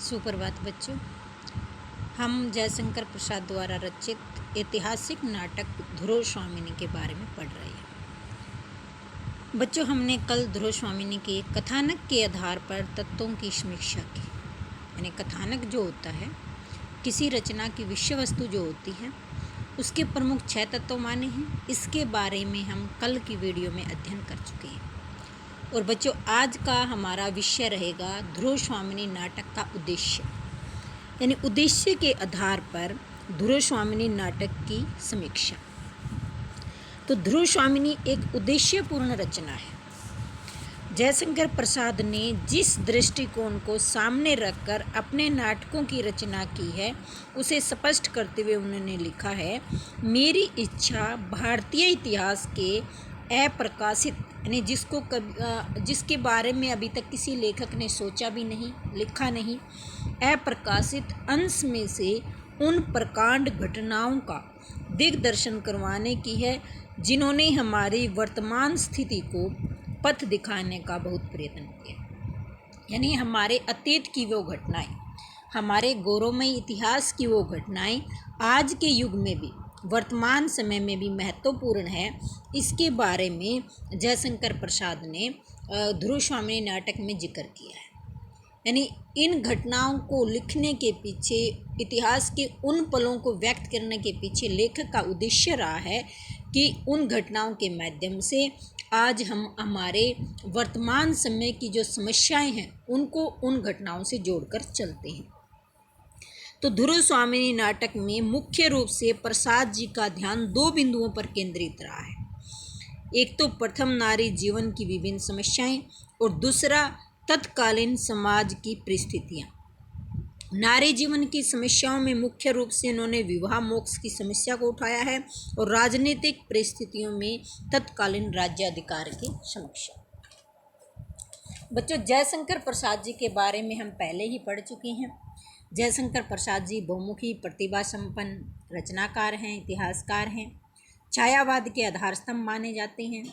सुप्रभात बच्चों। हम जयशंकर प्रसाद द्वारा रचित ऐतिहासिक नाटक ध्रुव स्वामिनी के बारे में पढ़ रहे हैं। बच्चों, हमने कल ध्रुव स्वामिनी के कथानक के आधार पर तत्वों की समीक्षा की। यानी कथानक जो होता है, किसी रचना की विषय वस्तु जो होती है, उसके प्रमुख 6 तत्व माने हैं। इसके बारे में हम कल की वीडियो में अध्ययन कर चुके हैं। और बच्चों, आज का हमारा विषय रहेगा ध्रुव स्वामिनी नाटक का उद्देश्य। यानी उद्देश्य के आधार पर ध्रुव स्वामिनी नाटक की समीक्षा। तो ध्रुव स्वामिनी एक उद्देश्यपूर्ण रचना है। जयशंकर प्रसाद ने जिस दृष्टिकोण को सामने रखकर अपने नाटकों की रचना की है, उसे स्पष्ट करते हुए उन्होंने लिखा है, मेरी इच्छा भारतीय इतिहास के अप्रकाशित, यानी जिसके बारे में अभी तक किसी लेखक ने सोचा भी नहीं, लिखा नहीं, अप्रकाशित अंश में से उन प्रकांड घटनाओं का दिग्दर्शन करवाने की है, जिन्होंने हमारी वर्तमान स्थिति को पथ दिखाने का बहुत प्रयत्न किया। यानी हमारे अतीत की वो घटनाएं, हमारे गौरवमय इतिहास की वो घटनाएं आज के युग में भी, वर्तमान समय में भी महत्वपूर्ण है। इसके बारे में जयशंकर प्रसाद ने ध्रुव स्वामिनी नाटक में जिक्र किया है। यानी इन घटनाओं को लिखने के पीछे, इतिहास के उन पलों को व्यक्त करने के पीछे लेखक का उद्देश्य रहा है कि उन घटनाओं के माध्यम से आज हम हमारे वर्तमान समय की जो समस्याएं हैं, उनको उन घटनाओं से जोड़कर चलते हैं। तो ध्रुव स्वामिनी नाटक में मुख्य रूप से प्रसाद जी का ध्यान 2 बिंदुओं पर केंद्रित रहा है। एक तो प्रथम नारी जीवन की विभिन्न समस्याएं, और दूसरा तत्कालीन समाज की परिस्थितियां। नारी जीवन की समस्याओं में मुख्य रूप से उन्होंने विवाह मोक्ष की समस्या को उठाया है, और राजनीतिक परिस्थितियों में तत्कालीन राज्याधिकार की समस्या। बच्चों, जयशंकर प्रसाद जी के बारे में हम पहले ही पढ़ चुके हैं। जयशंकर प्रसाद जी बहुमुखी, प्रतिभा संपन्न रचनाकार हैं, इतिहासकार हैं, छायावाद के आधार स्तंभ माने जाते हैं,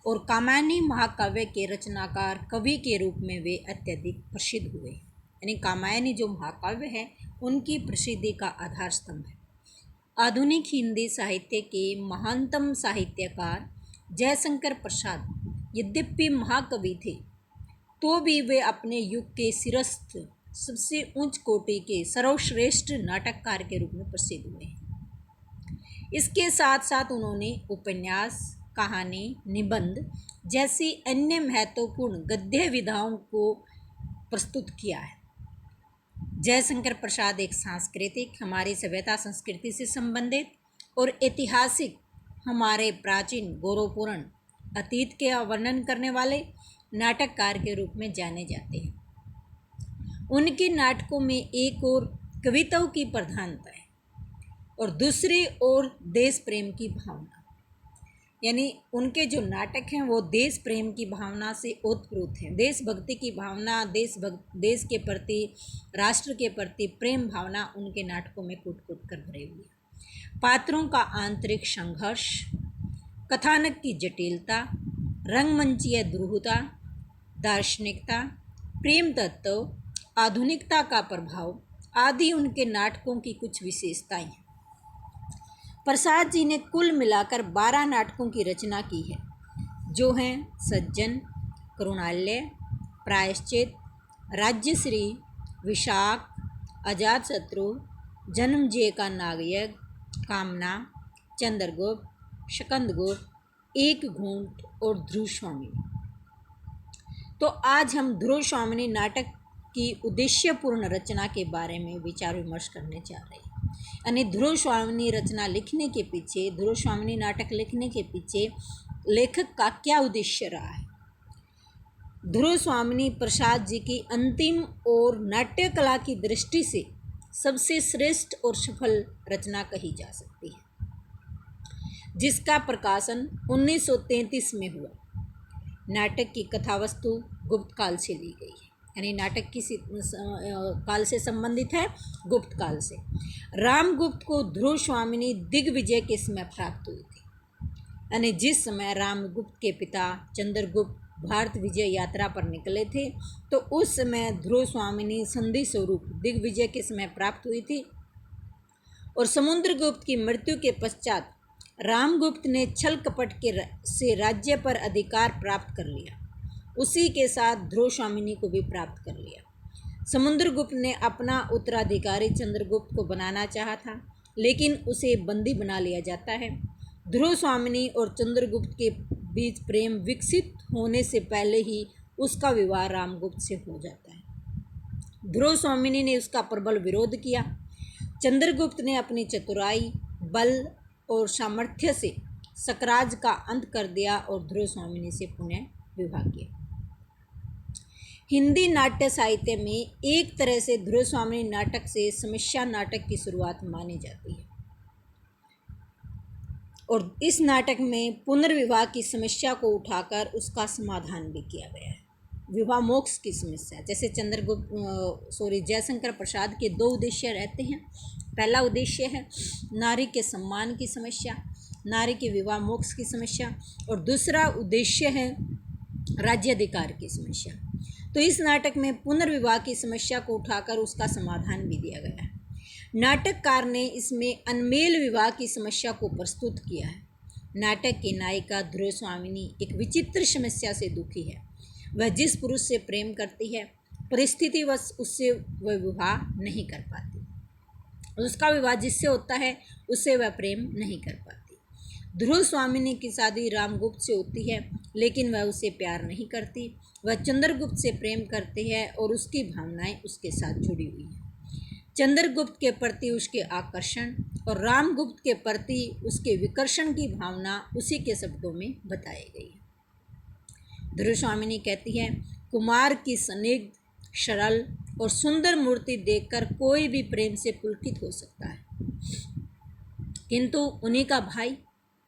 और कामायनी महाकाव्य के रचनाकार, कवि के रूप में वे अत्यधिक प्रसिद्ध हुए। यानी कामायनी जो महाकाव्य है, उनकी प्रसिद्धि का आधार स्तंभ है। आधुनिक हिंदी साहित्य के महानतम साहित्यकार जयशंकर प्रसाद यद्यपि महाकवि थे, तो भी वे अपने युग के सिरस्थ, सबसे उच्च कोटि के सर्वश्रेष्ठ नाटककार के रूप में प्रसिद्ध हुए हैं। इसके साथ साथ उन्होंने उपन्यास, कहानी, निबंध जैसी अन्य महत्वपूर्ण गद्य विधाओं को प्रस्तुत किया है। जयशंकर प्रसाद एक सांस्कृतिक, हमारी सभ्यता संस्कृति से संबंधित, और ऐतिहासिक, हमारे प्राचीन गौरवपूर्ण अतीत के वर्णन करने वाले नाटककार के रूप में जाने जाते हैं। उनके नाटकों में एक ओर कविताओं की प्रधानता है, और दूसरी ओर देश प्रेम की भावना। यानी उनके जो नाटक हैं, वो देश प्रेम की भावना से ओतप्रोत हैं। देशभक्ति की भावना, देश के प्रति, राष्ट्र के प्रति प्रेम भावना उनके नाटकों में कूट-कूट कर भरे हुए हैं। पात्रों का आंतरिक संघर्ष, कथानक की जटिलता, रंगमंचीय दुरूहता, दार्शनिकता, प्रेम तत्व, आधुनिकता का प्रभाव आदि उनके नाटकों की कुछ विशेषताएं हैं। प्रसाद जी ने कुल मिलाकर 12 नाटकों की रचना की है, जो हैं सज्जन, करुणालय, प्रायश्चित, राज्यश्री, विशाख, अजातशत्रु, जन्मजय का नागयज्ञ, कामना, चंद्रगुप्त, शकंदगुप्त, एक घूंट और ध्रुव स्वामिनी। तो आज हम ध्रुव स्वामिनी नाटक की उद्देश्यपूर्ण रचना के बारे में विचार विमर्श करने जा रहे हैं। यानी ध्रुव स्वामिनी रचना लिखने के पीछे, ध्रुव स्वामिनी नाटक लिखने के पीछे लेखक का क्या उद्देश्य रहा है। ध्रुव स्वामिनी प्रसाद जी की अंतिम और नाट्य कला की दृष्टि से सबसे श्रेष्ठ और सफल रचना कही जा सकती है, जिसका प्रकाशन 1933 में हुआ। नाटक की कथावस्तु गुप्त काल से ली गई है। यानी नाटक किसी काल से संबंधित है, गुप्त काल से। रामगुप्त को ध्रुव स्वामिनी दिग्विजय के समय प्राप्त हुई थी। यानी जिस समय रामगुप्त के पिता चंद्रगुप्त भारत विजय यात्रा पर निकले थे, तो उस समय ध्रुव स्वामिनी संधि स्वरूप दिग्विजय के समय प्राप्त हुई थी और समुद्रगुप्त की मृत्यु के पश्चात रामगुप्त ने छल कपट से राज्य पर अधिकार प्राप्त कर लिया। उसी के साथ ध्रुव स्वामिनी को भी प्राप्त कर लिया। समुद्रगुप्त ने अपना उत्तराधिकारी चंद्रगुप्त को बनाना चाहा था, लेकिन उसे बंदी बना लिया जाता है। ध्रुव स्वामिनी और चंद्रगुप्त के बीच प्रेम विकसित होने से पहले ही उसका विवाह रामगुप्त से हो जाता है। ध्रुव स्वामिनी ने उसका प्रबल विरोध किया। चंद्रगुप्त ने अपनी चतुराई, बल और सामर्थ्य से सकराज का अंत कर दिया और ध्रुव स्वामिनी से पुनः विवाह किया। हिंदी नाट्य साहित्य में एक तरह से ध्रुव स्वामिनी नाटक से समस्या नाटक की शुरुआत मानी जाती है और इस नाटक में पुनर्विवाह की समस्या को उठाकर उसका समाधान भी किया गया है। विवाह मोक्ष की समस्या, जैसे जयशंकर प्रसाद के दो उद्देश्य रहते हैं। पहला उद्देश्य है नारी के सम्मान की समस्या, नारी के विवाह मोक्ष की समस्या, और दूसरा उद्देश्य है राज्याधिकार की समस्या। तो इस नाटक में पुनर्विवाह की समस्या को उठाकर उसका समाधान भी दिया गया है। नाटककार ने इसमें अनमेल विवाह की समस्या को प्रस्तुत किया है। नाटक की नायिका ध्रुव स्वामिनी एक विचित्र समस्या से दुखी है। वह जिस पुरुष से प्रेम करती है, परिस्थितिवश उससे वह विवाह नहीं कर पाती। उसका विवाह जिससे होता है उससे वह प्रेम नहीं कर पाती। ध्रुव स्वामिनी की शादी रामगुप्त से होती है, लेकिन वह उसे प्यार नहीं करती। वह चंद्रगुप्त से प्रेम करती है और उसकी भावनाएं उसके साथ जुड़ी हुई हैं। चंद्रगुप्त के प्रति उसके आकर्षण और रामगुप्त के प्रति उसके विकर्षण की भावना उसी के शब्दों में बताई गई है। ध्रुव स्वामिनी कहती है, कुमार की स्निग्ध, सरल और सुंदर मूर्ति देखकर कोई भी प्रेम से पुलकित हो सकता है, किंतु उन्हीं का भाई,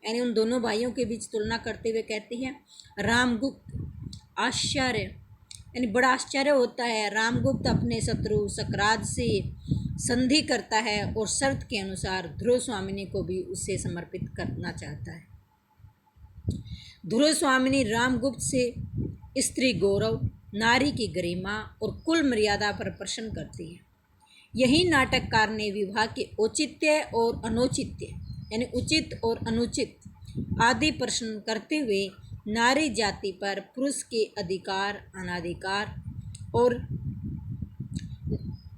यानी उन दोनों भाइयों के बीच तुलना करते हुए कहती है, रामगुप्त आश्चर्य, यानी बड़ा आश्चर्य होता है। रामगुप्त अपने शत्रु सकराज से संधि करता है और शर्त के अनुसार ध्रुव स्वामिनी को भी उसे समर्पित करना चाहता है। ध्रुव स्वामिनी रामगुप्त से स्त्री गौरव, नारी की गरिमा और कुल मर्यादा पर प्रश्न करती है। यही नाटककार ने विवाह के औचित्य और अनौचित्य, यानी उचित और अनुचित आदि प्रश्न करते हुए नारी जाति पर पुरुष के अधिकार, अनाधिकार और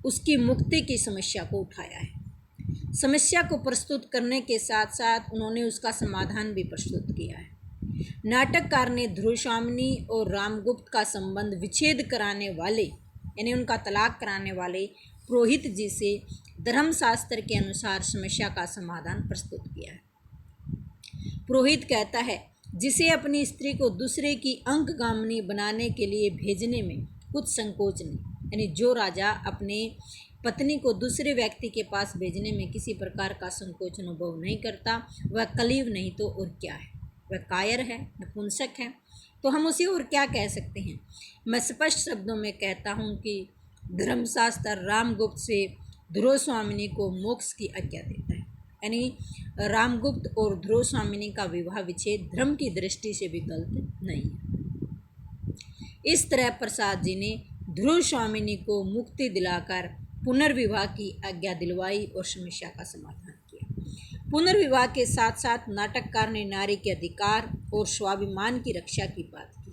उसकी मुक्ति की समस्या को उठाया है। समस्या को प्रस्तुत करने के साथ साथ उन्होंने उसका समाधान भी प्रस्तुत किया है। नाटककार ने ध्रुव स्वामिनी और रामगुप्त का संबंध विच्छेद कराने वाले, यानी उनका तलाक कराने वाले पुरोहित जी से धर्मशास्त्र के अनुसार समस्या का समाधान प्रस्तुत किया है। पुरोहित कहता है, जिसे अपनी स्त्री को दूसरे की अंकगामिनी बनाने के लिए भेजने में कुछ संकोच नहीं, यानी जो राजा अपने पत्नी को दूसरे व्यक्ति के पास भेजने में किसी प्रकार का संकोच अनुभव नहीं करता, वह कलीव नहीं तो और क्या है, वह कायर है, नपुंसक है। तो हम उसे और क्या कह सकते हैं। मैं स्पष्ट शब्दों में कहता हूँ कि धर्मशास्त्र रामगुप्त से ध्रुव स्वामिनी को मोक्ष की आज्ञा देता है, यानी रामगुप्त और ध्रुव स्वामिनी का विवाह विच्छेद धर्म की दृष्टि से भी गलत नहीं है। इस तरह प्रसाद जी ने ध्रुव स्वामिनी को मुक्ति दिलाकर पुनर्विवाह की आज्ञा दिलवाई और समस्या का समाधान किया। पुनर्विवाह के साथ साथ नाटककार ने नारी के अधिकार और स्वाभिमान की रक्षा की बात की।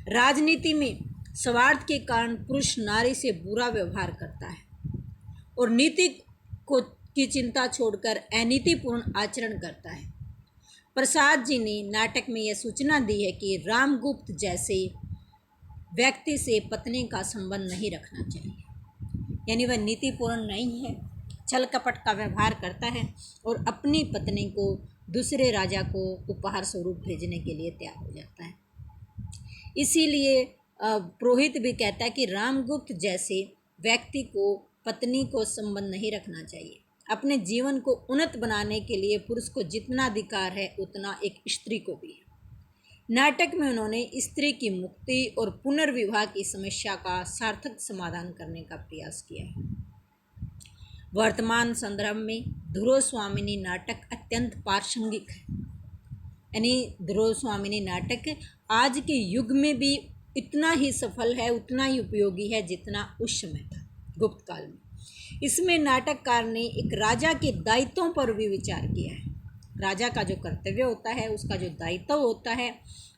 राजनीति में स्वार्थ के कारण पुरुष नारी से बुरा व्यवहार करता है और नीति की चिंता छोड़कर अनीतिपूर्ण आचरण करता है। प्रसाद जी ने नाटक में यह सूचना दी है कि रामगुप्त जैसे व्यक्ति से पत्नी का संबंध नहीं रखना चाहिए, यानी वह नीतिपूर्ण नहीं है, छल कपट का व्यवहार करता है और अपनी पत्नी को दूसरे राजा को उपहार स्वरूप भेजने के लिए तैयार हो जाता है। इसीलिए पुरोहित भी कहता है कि रामगुप्त जैसे व्यक्ति को पत्नी को संबंध नहीं रखना चाहिए। अपने जीवन को उन्नत बनाने के लिए पुरुष को जितना अधिकार है उतना एक स्त्री को भी है। नाटक में उन्होंने स्त्री की मुक्ति और पुनर्विवाह की समस्या का सार्थक समाधान करने का प्रयास किया है। वर्तमान संदर्भ में ध्रुव स्वामिनी नाटक अत्यंत प्रासंगिक है। यानी ध्रुव स्वामिनी नाटक आज के युग में भी इतना ही सफल है, उतना ही उपयोगी है जितना उस समय था, गुप्त काल में। इसमें नाटककार ने एक राजा के दायित्वों पर भी विचार किया है। राजा का जो कर्तव्य होता है, उसका जो दायित्व होता है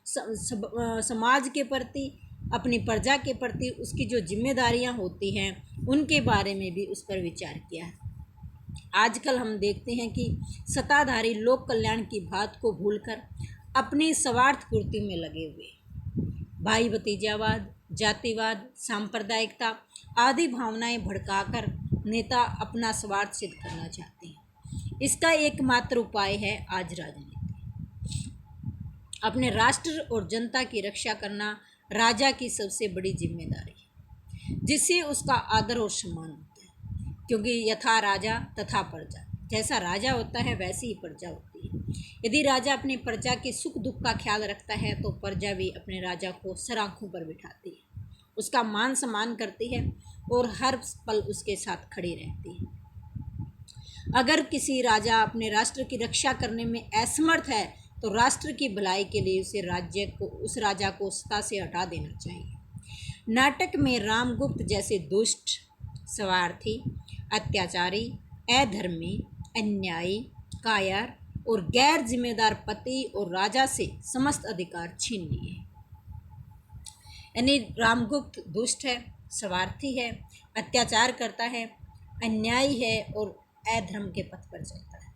समाज के प्रति, अपनी प्रजा के प्रति उसकी जो जिम्मेदारियां होती हैं, उनके बारे में भी उस पर विचार किया है। आजकल हम देखते हैं कि सत्ताधारी लोक कल्याण की बात को भूलकर अपनी स्वार्थ पूर्ति में लगे हुए भाई भतीजावाद, जातिवाद, सांप्रदायिकता आदि भावनाएं भड़काकर नेता अपना स्वार्थ सिद्ध करना चाहते हैं। इसका एकमात्र उपाय है आज राजनीति। अपने राष्ट्र और जनता की रक्षा करना राजा की सबसे बड़ी जिम्मेदारी है, जिससे उसका आदर और सम्मान होता है, क्योंकि यथा राजा तथा प्रजा, जैसा राजा होता है वैसी ही प्रजा होती है। यदि राजा अपनी प्रजा के सुख दुख का ख्याल रखता है तो प्रजा भी अपने राजा को सर आँखों पर बिठाती है, उसका मान सम्मान करती है और हर पल उसके साथ खड़ी रहती है। अगर किसी राजा अपने राष्ट्र की रक्षा करने में असमर्थ है तो राष्ट्र की भलाई के लिए उस राजा को सत्ता से हटा देना चाहिए। नाटक में रामगुप्त जैसे दुष्ट, स्वार्थी, अत्याचारी, अधर्मी, अन्यायी, कायर और गैर जिम्मेदार पति और राजा से समस्त अधिकार छीन लिए। यानी रामगुप्त दुष्ट है, स्वार्थी है, अत्याचार करता है, अन्यायी है और अधर्म के पथ पर चलता है।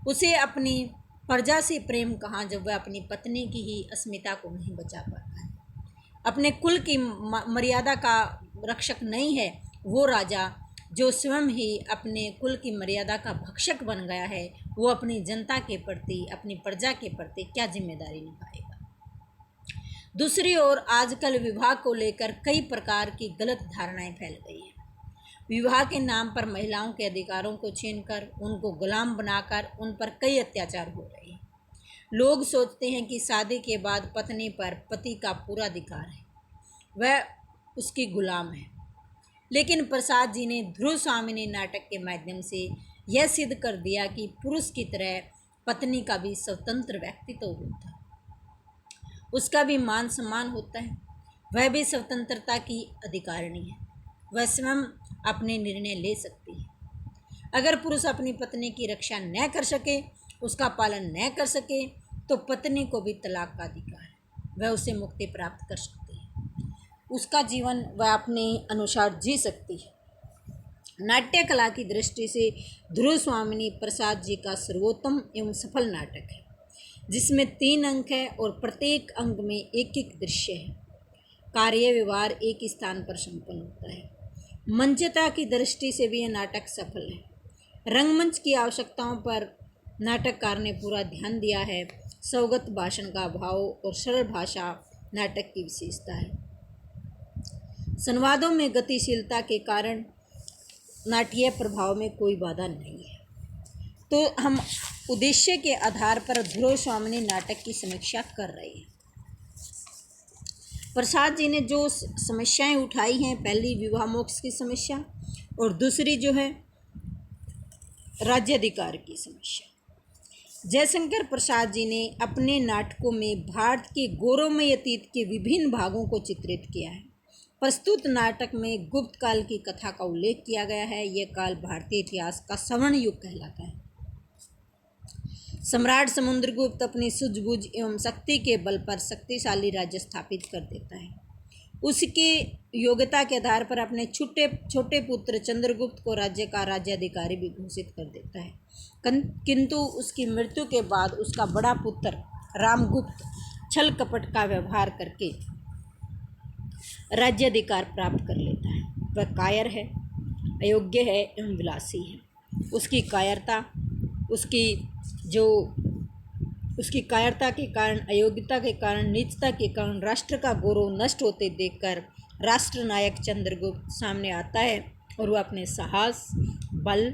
उसे अपनी प्रजा से प्रेम कहाँ जब वह अपनी पत्नी की ही अस्मिता को नहीं बचा पाता है, अपने कुल की मर्यादा का रक्षक नहीं है। वो राजा जो स्वयं ही अपने कुल की मर्यादा का भक्षक बन गया है, वो अपनी जनता के प्रति, अपनी प्रजा के प्रति क्या जिम्मेदारी निभाएगा। दूसरी ओर आजकल विवाह को लेकर कई प्रकार की गलत धारणाएं फैल गई है। विवाह के नाम पर महिलाओं के अधिकारों को छीनकर उनको गुलाम बनाकर उन पर कई अत्याचार हो रहे हैं। लोग सोचते हैं कि शादी के बाद पत्नी पर पति का पूरा अधिकार है, वह उसकी गुलाम है। लेकिन प्रसाद जी ने ध्रुव स्वामिनी नाटक के माध्यम से यह सिद्ध कर दिया कि पुरुष की तरह पत्नी का भी स्वतंत्र व्यक्तित्व होता है, उसका भी मान सम्मान होता है, वह भी स्वतंत्रता की अधिकारिणी है, वह स्वयं अपने निर्णय ले सकती है। अगर पुरुष अपनी पत्नी की रक्षा न कर सके, उसका पालन न कर सके, तो पत्नी को भी तलाक का अधिकार है, वह उसे मुक्ति प्राप्त कर सकती है, उसका जीवन वह अपने अनुसार जी सकती है। नाट्य कला की दृष्टि से ध्रुव स्वामिनी प्रसाद जी का सर्वोत्तम एवं सफल नाटक है, जिसमें 3 अंक है और प्रत्येक अंक में एक एक दृश्य है। कार्य व्यवहार एक स्थान पर संपन्न होता है। मंचता की दृष्टि से भी यह नाटक सफल है। रंगमंच की आवश्यकताओं पर नाटककार ने पूरा ध्यान दिया है। स्वगत भाषण का भाव और सरल भाषा नाटक की विशेषता है। संवादों में गतिशीलता के कारण नाट्य प्रभाव में कोई बाधा नहीं है। तो हम उद्देश्य के आधार पर ध्रुव स्वामिनी नाटक की समीक्षा कर रहे हैं। प्रसाद जी ने जो समस्याएं उठाई हैं, पहली विवाह मोक्ष की समस्या और दूसरी जो है राज्याधिकार की समस्या। जयशंकर प्रसाद जी ने अपने नाटकों में भारत के गौरवमय अतीत के विभिन्न भागों को चित्रित किया है। प्रस्तुत नाटक में गुप्त काल की कथा का उल्लेख किया गया है। यह काल भारतीय इतिहास का स्वर्ण युग कहलाता है। सम्राट समुद्रगुप्त अपनी सूझबूझ एवं शक्ति के बल पर शक्तिशाली राज्य स्थापित कर देता है। उसके योग्यता के आधार पर अपने छोटे पुत्र चंद्रगुप्त को राज्य का राज्याधिकारी भी घोषित कर देता है, किंतु उसकी मृत्यु के बाद उसका बड़ा पुत्र रामगुप्त छल कपट का व्यवहार करके राज्याधिकार प्राप्त कर लेता है। वह कायर है, अयोग्य है एवं विलासी है। उसकी कायरता के कारण, अयोग्यता के कारण, नीचता के कारण राष्ट्र का गौरव नष्ट होते देखकर राष्ट्रनायक चंद्रगुप्त सामने आता है और वह अपने साहस, बल,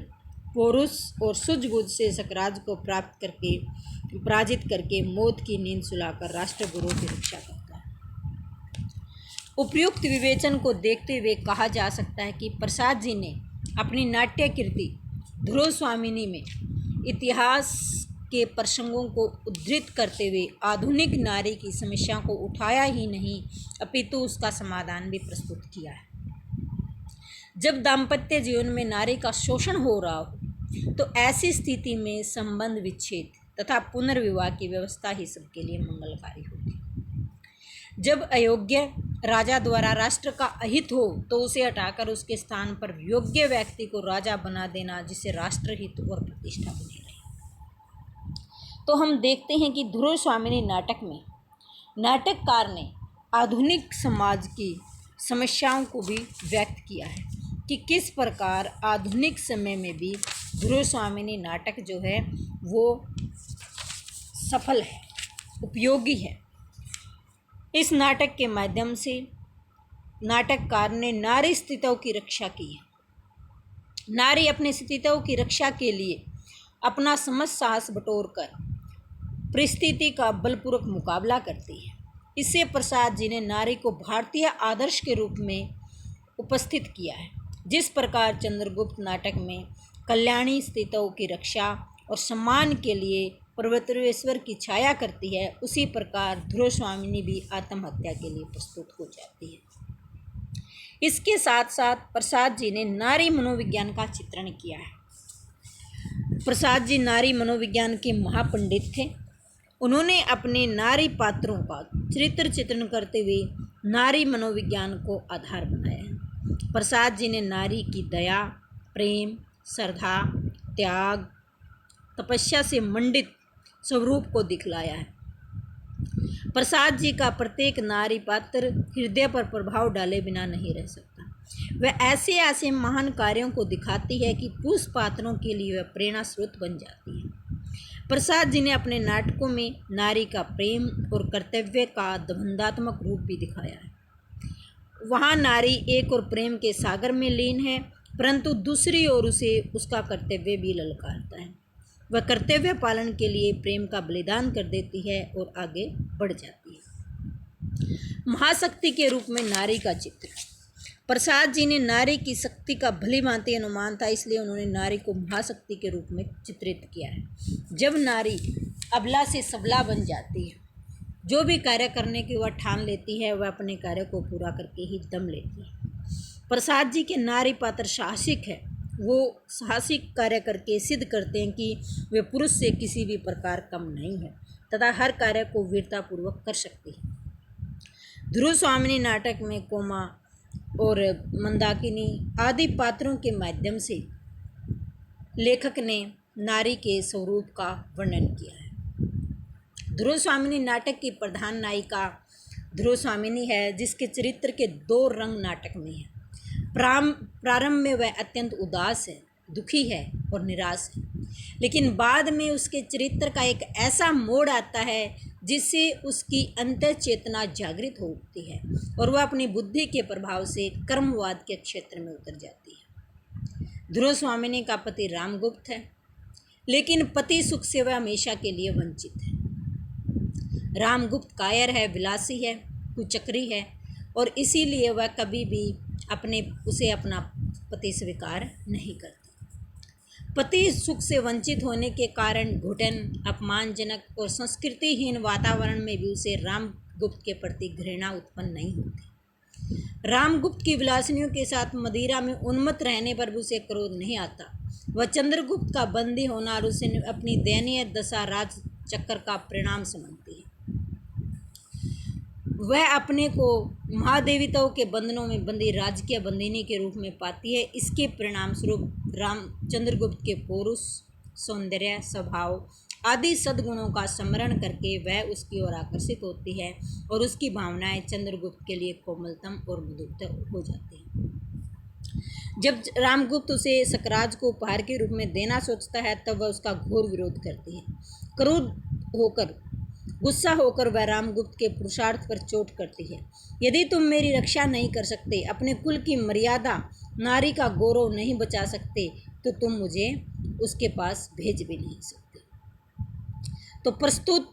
पौरुष और सूझबूझ से सकराज को पराजित करके मौत की नींद सुलाकर राष्ट्रगुरु की रक्षा करता है। उपयुक्त विवेचन को देखते हुए कहा जा सकता है कि प्रसाद जी ने अपनी नाट्य कृति ध्रुव स्वामिनी में इतिहास के प्रसंगों को उद्धृत करते हुए आधुनिक नारी की समस्याओं को उठाया ही नहीं अपितु उसका समाधान भी प्रस्तुत किया है। जब दाम्पत्य जीवन में नारी का शोषण हो रहा हो तो ऐसी स्थिति में संबंध विच्छेद तथा पुनर्विवाह की व्यवस्था ही सबके लिए मंगलकारी होगी। जब अयोग्य राजा द्वारा राष्ट्र का अहित हो तो उसे हटाकर उसके स्थान पर योग्य व्यक्ति को राजा बना देना, जिससे राष्ट्रहित और प्रतिष्ठा बनी रहे। तो हम देखते हैं कि ध्रुव स्वामिनी नाटक में नाटककार ने आधुनिक समाज की समस्याओं को भी व्यक्त किया है कि किस प्रकार आधुनिक समय में भी ध्रुव स्वामिनी नाटक जो है वो सफल है, उपयोगी है। इस नाटक के माध्यम से नाटककार ने नारी स्थितियों की रक्षा की है। नारी अपनी स्थितियों की रक्षा के लिए अपना समस्त साहस बटोरकर परिस्थिति का बलपूर्वक मुकाबला करती है। इससे प्रसाद जी ने नारी को भारतीय आदर्श के रूप में उपस्थित किया है। जिस प्रकार चंद्रगुप्त नाटक में कल्याणी स्थितियों की रक्षा और सम्मान के लिए पर्वतेश्वर की छाया करती है, उसी प्रकार ध्रुव स्वामिनी भी आत्महत्या के लिए प्रस्तुत हो जाती है। इसके साथ साथ प्रसाद जी ने नारी मनोविज्ञान का चित्रण किया है। प्रसाद जी नारी मनोविज्ञान के महापंडित थे। उन्होंने अपने नारी पात्रों का चरित्र चित्रण करते हुए नारी मनोविज्ञान को आधार बनाया है। प्रसाद जी ने नारी की दया, प्रेम, श्रद्धा, त्याग, तपस्या से मंडित स्वरूप को दिखलाया है। प्रसाद जी का प्रत्येक नारी पात्र हृदय पर प्रभाव डाले बिना नहीं रह सकता। वह ऐसे ऐसे महान कार्यों को दिखाती है कि पुरुष पात्रों के लिए वह प्रेरणा स्रोत बन जाती है। प्रसाद जी ने अपने नाटकों में नारी का प्रेम और कर्तव्य का द्वंद्वात्मक रूप भी दिखाया है। वहाँ नारी एक और प्रेम के सागर में लीन है, परंतु दूसरी ओर उसे उसका कर्तव्य भी ललकारता है। वह कर्तव्य पालन के लिए प्रेम का बलिदान कर देती है और आगे बढ़ जाती है। महाशक्ति के रूप में नारी का चित्र। प्रसाद जी ने नारी की शक्ति का भली भांति अनुमान था, इसलिए उन्होंने नारी को महाशक्ति के रूप में चित्रित किया है। जब नारी अबला से सबला बन जाती है, जो भी कार्य करने की वह ठान लेती है, वह अपने कार्य को पूरा करके ही दम लेती है। प्रसाद जी के नारी पात्र साहसिक है। वो साहसिक कार्य करके सिद्ध करते हैं कि वे पुरुष से किसी भी प्रकार कम नहीं है तथा हर कार्य को वीरतापूर्वक कर सकती है। ध्रुव स्वामिनी नाटक में कोमा और मंदाकिनी आदि पात्रों के माध्यम से लेखक ने नारी के स्वरूप का वर्णन किया है। ध्रुव स्वामिनी नाटक की प्रधान नायिका ध्रुव स्वामिनी है, जिसके चरित्र के दो रंग नाटक में है। प्रारंभ में वह अत्यंत उदास है, दुखी है और निराश है, लेकिन बाद में उसके चरित्र का एक ऐसा मोड़ आता है जिससे उसकी अंतर चेतना जागृत हो उठती है और वह अपनी बुद्धि के प्रभाव से कर्मवाद के क्षेत्र में उतर जाती है। ध्रुव स्वामिनी का पति रामगुप्त है, लेकिन पति सुख से वह हमेशा के लिए वंचित है। रामगुप्त कायर है, विलासी है, कुचक्री है और इसीलिए वह कभी भी उसे अपना पति स्वीकार नहीं करती। पति सुख से वंचित होने के कारण घुटन, अपमानजनक और संस्कृतिहीन वातावरण में भी उसे रामगुप्त के प्रति घृणा उत्पन्न नहीं होती। रामगुप्त की विलासिनियों के साथ मदिरा में उन्मत्त रहने पर भी उसे क्रोध नहीं आता। वह चंद्रगुप्त का बंदी होना और उसे अपनी दयनीय दशा राज चक्कर का परिणाम समझती है। वह अपने को महादेवताओं के बंधनों में बंदी राजकीय बंदिनी के रूप में पाती है। इसके परिणाम स्वरूप चंद्रगुप्त के पौरुष, सौंदर्य, स्वभाव आदि सद्गुणों का स्मरण करके वह उसकी ओर आकर्षित होती है और उसकी भावनाएं चंद्रगुप्त के लिए कोमलतम और मधुरतर हो जाती हैं। जब रामगुप्त उसे सकराज को उपहार के रूप में देना सोचता है, तब वह उसका घोर विरोध करती है। क्रोध गुस्सा होकर वह रामगुप्त के पुरुषार्थ पर चोट करती है। यदि तुम मेरी रक्षा नहीं कर सकते, अपने कुल की मर्यादा, नारी का गौरव नहीं बचा सकते, तो तुम मुझे उसके पास भेज भी नहीं सकते। तो प्रस्तुत